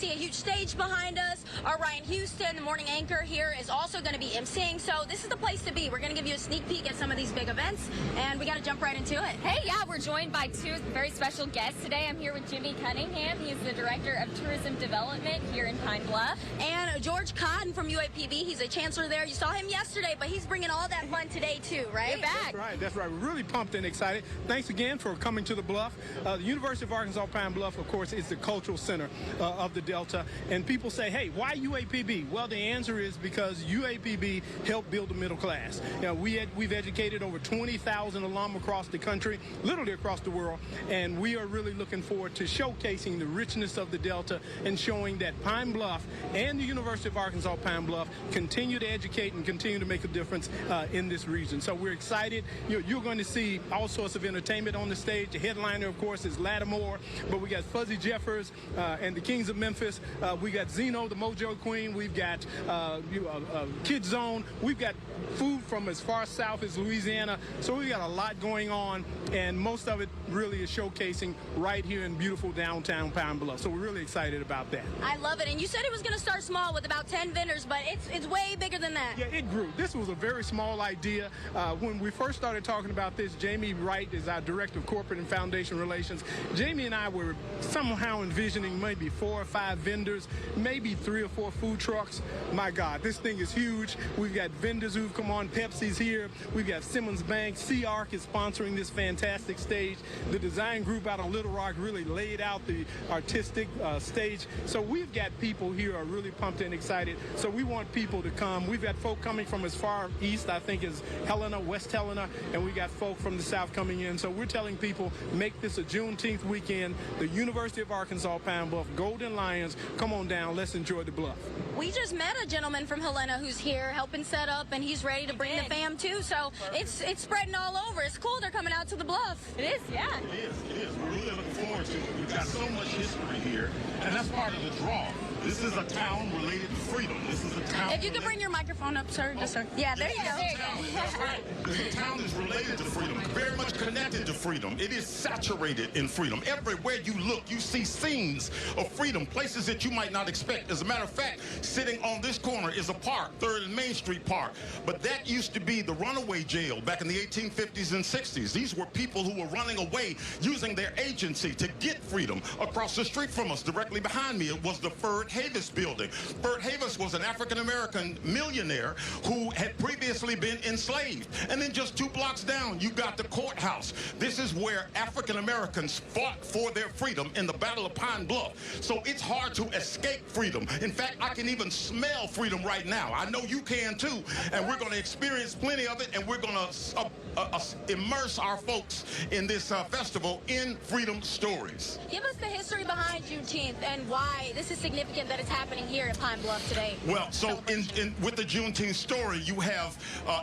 see a huge stage behind us. Our Ryan Houston, the morning anchor here, is also going to be emceeing. So this is the place to be. We're going to give you a sneak peek at some of these big events, and we got to jump right into it. Hey, yeah, we're joined by two very special guests today. I'm here with Jimmy Cunningham. He's the Director of Tourism Development here in Pine Bluff. And George Cotton from UAPB. He's a chancellor there. You saw him yesterday, but he's bringing all that fun today, too, right? You're back. That's right. We're really pumped and excited. Thanks again for coming to the Bluff. The University of Arkansas Pine Bluff, of course, is the cultural center of the Delta. And people say, hey, why UAPB? Well, the answer is because UAPB helped build the middle class. You know, we've educated over 20,000 alum across the country, literally across the world, and we are really looking forward to showcasing the richness of the Delta and showing that Pine Bluff and the University of Arkansas Pine Bluff continue to educate and continue to make a difference in this region. So we're excited. You're going to see all sorts of entertainment on the stage. The headliner, of course, is Lattimore, but we got Fuzzy Jeffers and the Kings of Memphis. We got Zeno, the Mojo Queen. We've got Kid Zone. We've got food from as far south as Louisiana. So we've got a lot going on, and most of it really is showcasing right here in beautiful downtown Pine Bluff. So we're really excited about that. I love it. And you said it was going to start small with about 10 vendors, but it's way bigger than that. Yeah, it grew. This was a very small idea. When we first started talking about this, Jamie Wright is our Director of Corporate and Foundation Relations. Jamie and I were somehow envisioning maybe 4 or 5 vendors, maybe 3 or 4 food trucks. My God, this thing is huge. We've got vendors who've come on. Pepsi's here. We've got Simmons Bank. Sea-Arc is sponsoring this fantastic stage. The design group out of Little Rock really laid out the artistic stage. So we've got people here who are really pumped and excited. So we want people to come. We've got folk coming from as far east, I think, as Helena, West Helena, and we got folk from the south coming in. So we're telling people, make this a Juneteenth weekend. The University of Arkansas Pine Bluff, Golden Lions, come on down. Let's enjoy the Bluff. We just met a gentleman from Helena who's here helping set up, and he's ready to bring the fam too. So it's spreading all over. It's cool. They're coming out to the Bluff. It is, yeah. It is. We're really looking forward to it. We've got so much history here, and that's part of the draw. This is a town related to freedom. This is a town. If you could bring your microphone up, sir. Just sir. Yeah, there you go. That's right. The town is related to freedom, very much connected to freedom. It is saturated in freedom. Everywhere you look, you see scenes of freedom, places that you might not expect. As a matter of fact, sitting on this corner is a park, 3rd and Main Street Park. But that used to be the runaway jail back in the 1850s and 60s. These were people who were running away using their agency to get freedom. Across the street from us, directly behind me, it was the Ferd Havis building. Ferd Havis was an African-American millionaire who had previously been enslaved. And then just 2 blocks down, you got the courthouse. This is where African-Americans fought for their freedom in the Battle of Pine Bluff. So it's hard to escape freedom. In fact, I can even smell freedom right now. I know you can too. And we're going to experience plenty of it, and we're going to immerse our folks in this festival in freedom stories. Give us the history behind Juneteenth and why this is significant that it's happening here at Pine Bluff today. Well, so with the Juneteenth story, you have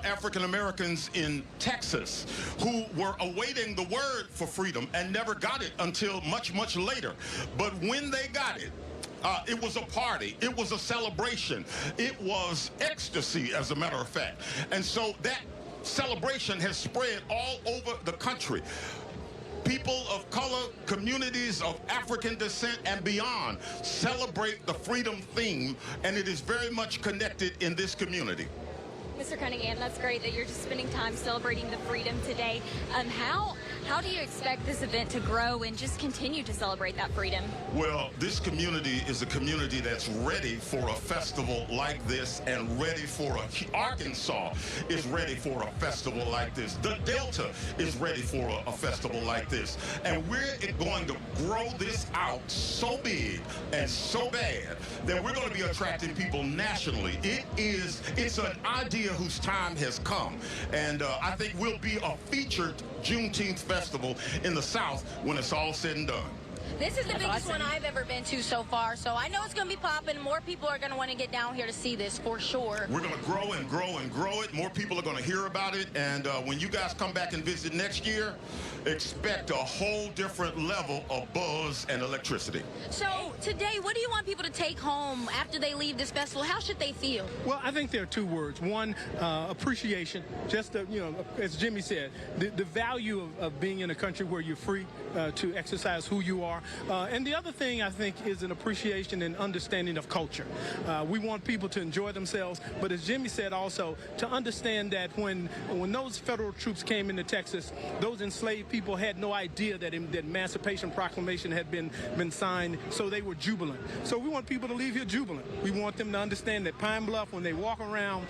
African Americans in Texas who were awaiting the word for freedom and never got it until much, much later. But when they got it, it was a party. It was a celebration. It was ecstasy, as a matter of fact. And so that celebration has spread all over the country. People of color, communities of African descent and beyond celebrate the freedom theme, and it is very much connected in this community. Mr. Cunningham, that's great that you're just spending time celebrating the freedom today. How do you expect this event to grow and just continue to celebrate that freedom? Well, this community is a community that's ready for a festival like this, and ready for Arkansas is ready for a festival like this. The Delta is ready for a festival like this. And we're going to grow this out so big and so bad that we're going to be attracting people nationally. It's an idea whose time has come. And I think we'll be a featured Juneteenth festival in the South when it's all said and done. This is the biggest one I've ever been to so far, so I know it's going to be popping. More people are going to want to get down here to see this for sure. We're going to grow and grow and grow it. More people are going to hear about it. And when you guys come back and visit next year, expect a whole different level of buzz and electricity. So today, what do you want people to take home after they leave this festival? How should they feel? Well, I think there are 2 words. One, appreciation. Just, as Jimmy said, the value of being in a country where you're free to exercise who you are. And the other thing I think is an appreciation and understanding of culture. We want people to enjoy themselves, but as Jimmy said also, to understand that when those federal troops came into Texas, those enslaved people had no idea that the Emancipation Proclamation had been signed, so they were jubilant. So we want people to leave here jubilant. We want them to understand that Pine Bluff, when they walk around,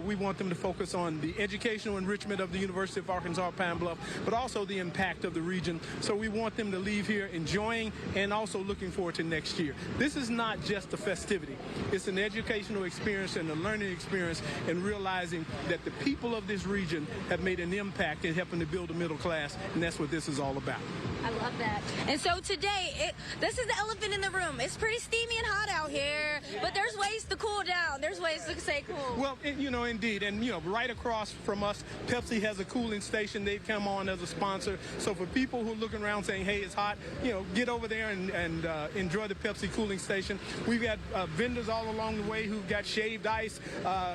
we want them to focus on the educational enrichment of the University of Arkansas Pine Bluff, but also the impact of the region. So we want them to leave here enjoying and also looking forward to next year. This is not just a festivity. It's an educational experience and a learning experience, and realizing that the people of this region have made an impact in helping to build a middle class, and that's what this is all about. I love that. And so today, this is the elephant in the room. It's pretty steamy and hot out here, but there's ways to cool down. There's ways to stay cool. Well, indeed. And, right across from us, Pepsi has a cooling station. They've come on as a sponsor. So for people who are looking around saying, hey, it's hot, get over there and enjoy the Pepsi cooling station. We've got vendors all along the way who've got shaved ice.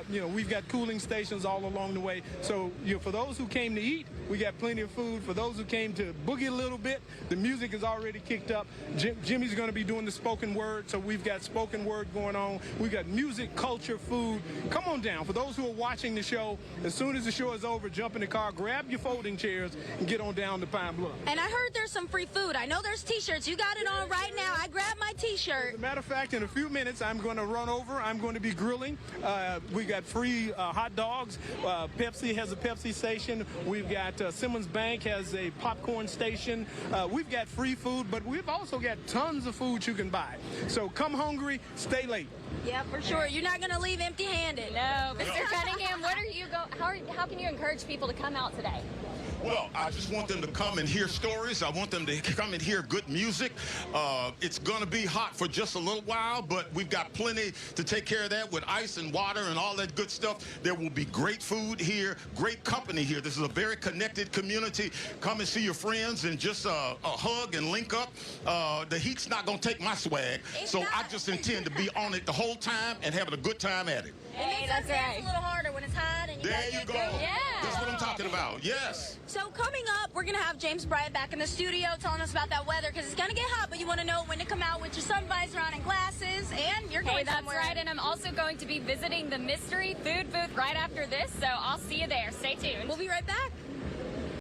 We've got cooling stations all along the way. So, for those who came to eat, we got plenty of food. For those who came to boogie a little bit, the music is already kicked up. Jimmy's going to be doing the spoken word, so we've got spoken word going on. We've got music, culture, food. Come on down. For those who are watching the show, as soon as the show is over, jump in the car, grab your folding chairs, and get on down to Pine Bluff. And I heard there's some free food. I know there's T-shirts. You got it on right now. I grabbed my T-shirt. As a matter of fact, in a few minutes, I'm going to run over. I'm going to be grilling. We got free hot dogs. Pepsi has a Pepsi station. We've got Simmons Bank has a popcorn station. We've got free food, but we've also got tons of food you can buy. So come hungry, stay late. Yeah, for sure. You're not going to leave empty-handed. No, Mr. Cunningham, how can you encourage people to come out today? Well, I just want them to come and hear stories. I want them to come and hear good music. It's going to be hot for just a little while, but we've got plenty to take care of that with ice and water and all that good stuff. There will be great food here, great company here. This is a very connected community. Come and see your friends and just a hug and link up. The heat's not going to take my swag, so I just intend to be on it the whole time and having a good time at it. Hey, that's right. It's a little harder when it's hot and you There you go. Yeah. That's what I'm talking about. Yes. So coming up, we're going to have James Bryant back in the studio telling us about that weather, because it's going to get hot, but you want to know when to come out with your sun visor on and glasses, and you're going that's somewhere. right, and I'm also going to be visiting the mystery food booth right after this, so I'll see you there. Stay tuned. We'll be right back.